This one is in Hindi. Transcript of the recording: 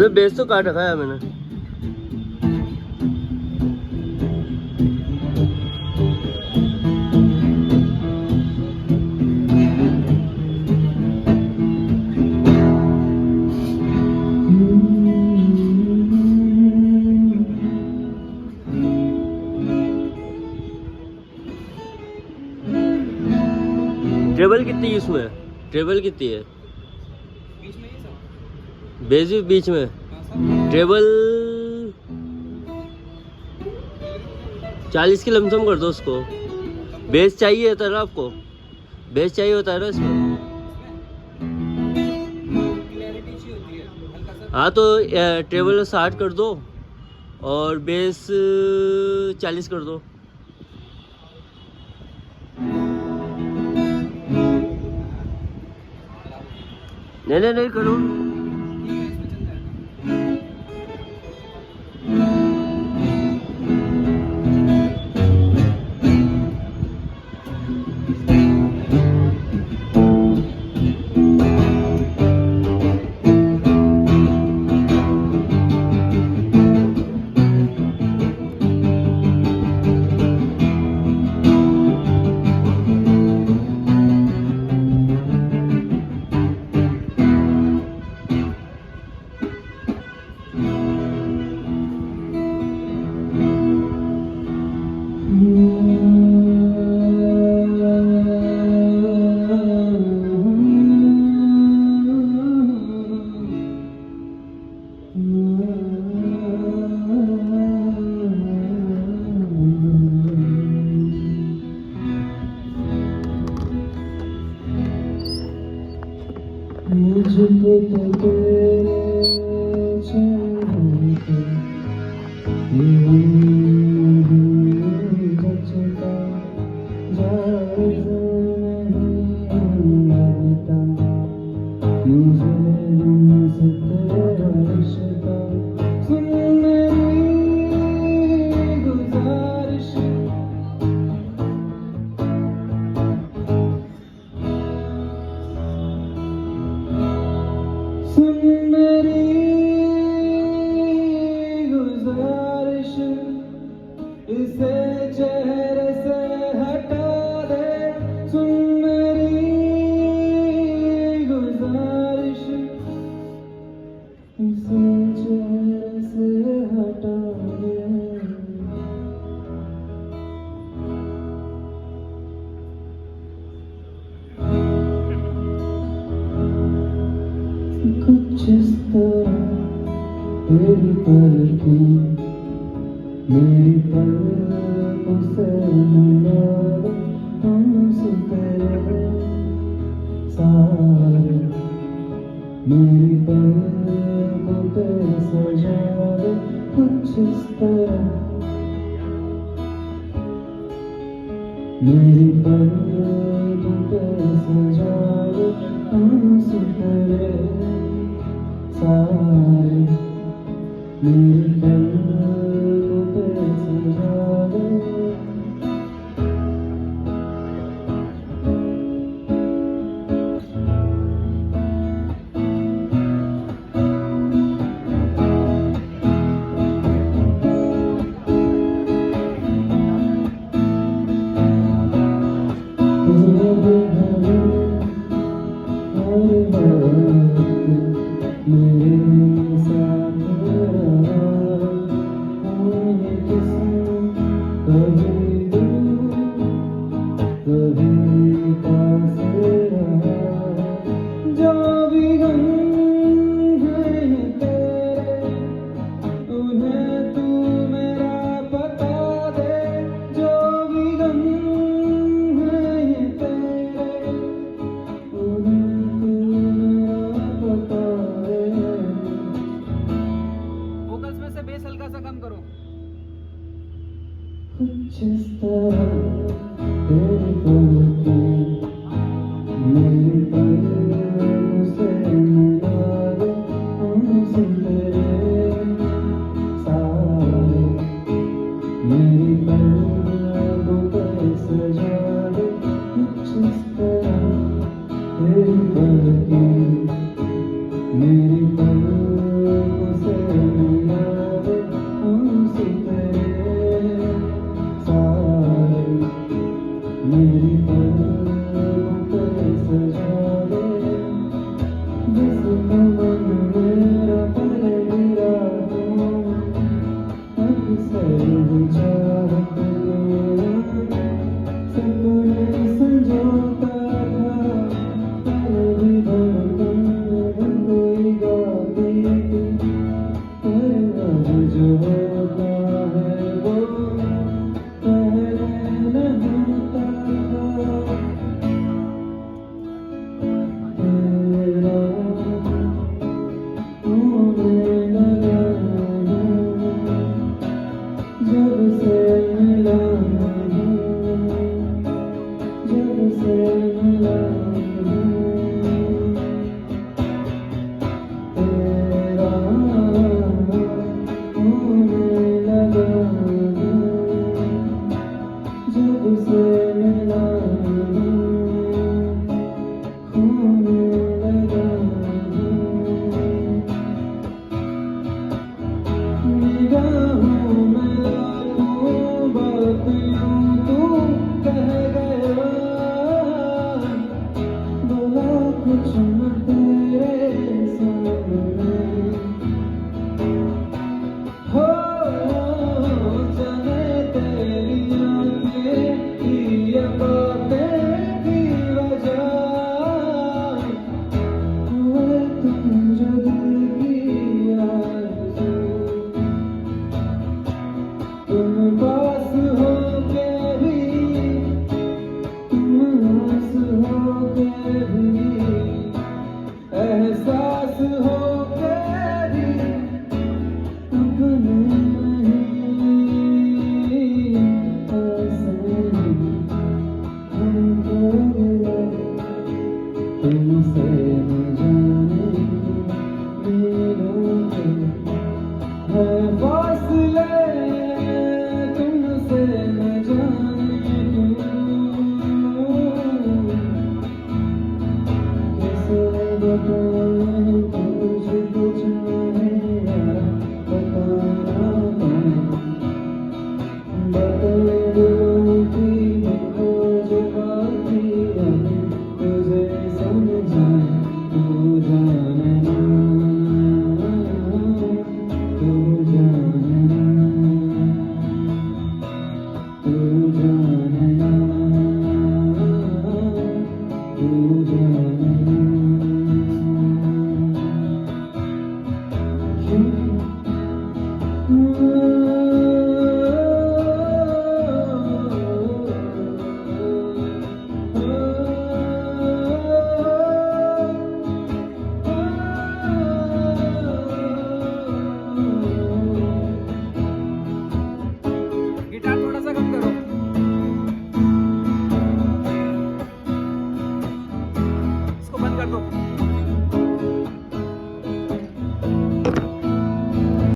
उसमें बेस तो काट रखा है मैंने। ट्रेबल कितनी है उसमें? ट्रेबल कितनी है? बीच में ही सब बेस भी बीच में। ट्रेबल 40 की लमसम कर दो उसको। बेस चाहिए होता है ना आपको? बेस चाहिए होता है ना इसमें? क्लैरिटी चाहिए होती है हल्का सा। हाँ तो ट्रेबल 60 कर दो और बेस 40 कर दो। नहीं करो। ठीक है इसमें चल जाएगा। मुझको तो तेरे चेहरे पे जचता जाए नहीं लगता मुझे तुमसे तेरा रिश्ता। सुन मेरी गुजारिश सुन मेरी गुजारिश इसे चेहरे से हटा दे। सुन मेरी गुजारिश इसे चेहरे से हटा दे। कुछ इस तरह तेरी पलकें मेरी पलकों से मिला दे। हमसे तेरे सारे मेरी पलकों पे सजा दे। कुछ इस तरह मेरी पलकों पे सजा दे। हमसे तेरे सारे मेरी पलकों पे सजा दे। मेरे साथ कभी दूर कभी पास रहा। जो भी गम है तेरे उन्हें तू मेरा बता दे। जो भी गम है तेरे उन्हें तू मेरा बता दे। वोकल्स में से बेस हल्का सा कम करो। कुछ इस तरह तेरी पलकें मेरी पलकों से मिला दे। हमसे तेरे सारे मेरी पलकों पे सजा दे। कुछ इस तरह तेरी पलकें मेरी पलकों तुझे